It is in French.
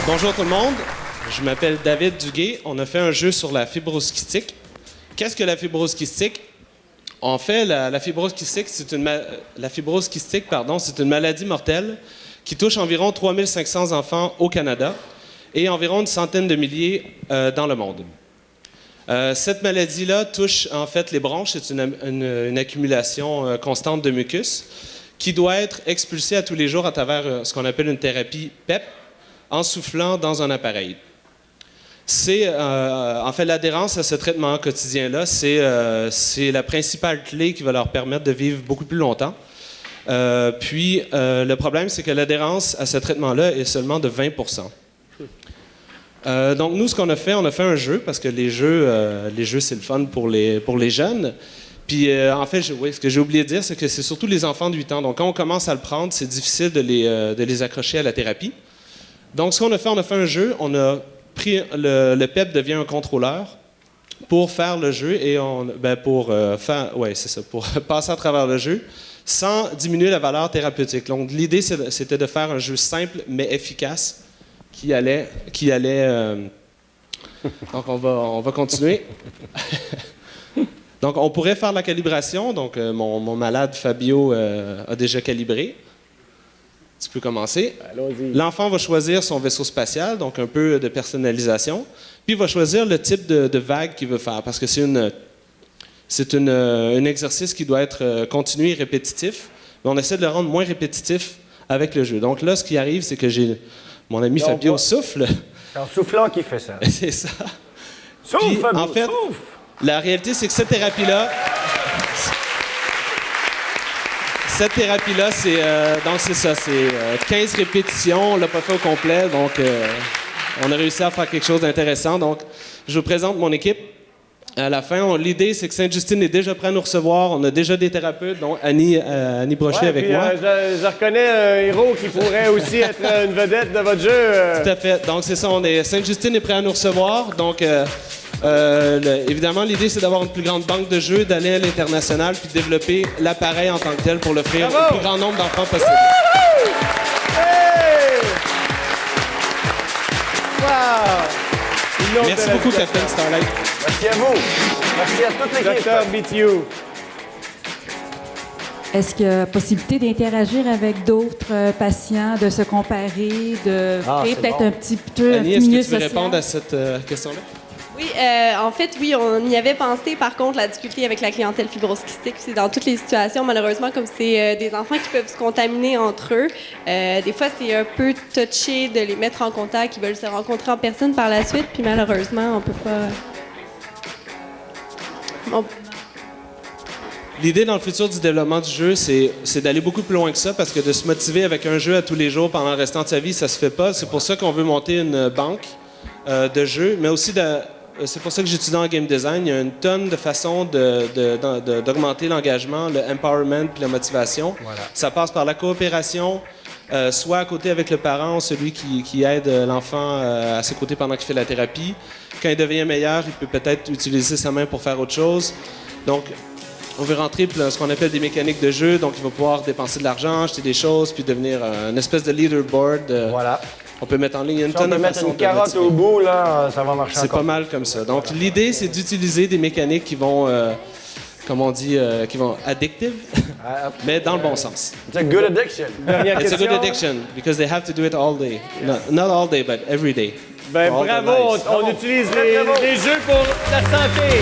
Bonjour tout le monde, je m'appelle David Duguay. On a fait un jeu sur la fibrose kystique. Qu'est-ce que la fibrose kystique? En fait, la fibrose kystique, c'est une maladie mortelle qui touche environ 3500 enfants au Canada et environ une centaine de milliers dans le monde. Cette maladie-là touche en fait les bronches. C'est une accumulation constante de mucus qui doit être expulsée à tous les jours à travers ce qu'on appelle une thérapie PEP, en soufflant dans un appareil. En fait, l'adhérence à ce traitement quotidien-là, c'est la principale clé qui va leur permettre de vivre beaucoup plus longtemps. Le problème, c'est que l'adhérence à ce traitement-là est seulement de 20 donc, nous, ce qu'on a fait un jeu, parce que les jeux c'est le fun pour les jeunes. Puis, en fait, ce que j'ai oublié de dire, c'est que c'est surtout les enfants de 8 ans. Donc, quand on commence à le prendre, c'est difficile de les accrocher à la thérapie. Donc, ce qu'on a fait un jeu. On a pris le PEP devient un contrôleur pour faire le jeu et pour passer à travers le jeu sans diminuer la valeur thérapeutique. Donc, l'idée, c'était de faire un jeu simple mais efficace qui allait donc, on va continuer. Donc, on pourrait faire la calibration. Donc, mon malade Fabio a déjà calibré. Tu peux commencer. Allons-y. L'enfant va choisir son vaisseau spatial, donc un peu de personnalisation. Puis, il va choisir le type de vague qu'il veut faire, parce que c'est un exercice qui doit être continu et répétitif. Mais on essaie de le rendre moins répétitif avec le jeu. Donc là, ce qui arrive, c'est que j'ai mon ami Fabio souffle. C'est en soufflant qu'il fait ça. C'est ça. Souffle, Puis, Fabio, en fait, souffle! la réalité, c'est que cette thérapie-là, c'est ça, c'est 15 répétitions, on l'a pas fait au complet, donc on a réussi à faire quelque chose d'intéressant. Donc, je vous présente mon équipe. À la fin, l'idée, c'est que Sainte-Justine est déjà prêt à nous recevoir. On a déjà des thérapeutes, donc Annie Brochet avec moi. Je reconnais un héros qui pourrait aussi être une vedette de votre jeu. Tout à fait. Donc, c'est ça, Sainte-Justine est prêt à nous recevoir. Donc, évidemment, l'idée, c'est d'avoir une plus grande banque de jeux, d'aller à l'international, puis de développer l'appareil en tant que tel pour l'offrir au plus grand nombre d'enfants possible. Hey! Wow! Merci beaucoup, Captain Starlight. Merci à vous. Merci à toute l'équipe. Dr. BTU. Est-ce qu'il y a possibilité d'interagir avec d'autres patients, de se comparer, de créer peut-être un petit peu Annie, un est-ce milieu que tu veux social? répondre à cette question-là? Oui, en fait, oui, on y avait pensé. Par contre, la difficulté avec la clientèle fibrose kystique, c'est dans toutes les situations, malheureusement, comme c'est des enfants qui peuvent se contaminer entre eux, des fois, c'est un peu touché de les mettre en contact, ils veulent se rencontrer en personne par la suite, puis malheureusement, on peut pas... L'idée dans le futur du développement du jeu, c'est d'aller beaucoup plus loin que ça, parce que de se motiver avec un jeu à tous les jours pendant le restant de sa vie, ça se fait pas. C'est pour ça qu'on veut monter une banque de jeux, mais aussi c'est pour ça que j'étudie en game design. Il y a une tonne de façons d'augmenter l'engagement, le empowerment puis la motivation. Voilà. Ça passe par la coopération, soit à côté avec le parent, celui qui aide l'enfant à ses côtés pendant qu'il fait la thérapie. Quand il devient meilleur, il peut peut-être utiliser sa main pour faire autre chose. Donc, on veut rentrer dans ce qu'on appelle des mécaniques de jeu. Donc, il va pouvoir dépenser de l'argent, acheter des choses, puis devenir une espèce de leaderboard. Voilà. On peut mettre en ligne une Si on tonne peut de mettre façons une de carotte motiver. au bout, là, ça va marcher C'est encore. pas mal comme ça. Donc, l'idée, c'est d'utiliser des mécaniques qui vont, comme on dit, qui vont addictive, mais dans le bon sens. It's a good addiction. Dernière It's a question. good addiction, because they have to do it all day. No, not all day, but every day. Ben, All the bravo, night. on utilise les jeux pour la santé.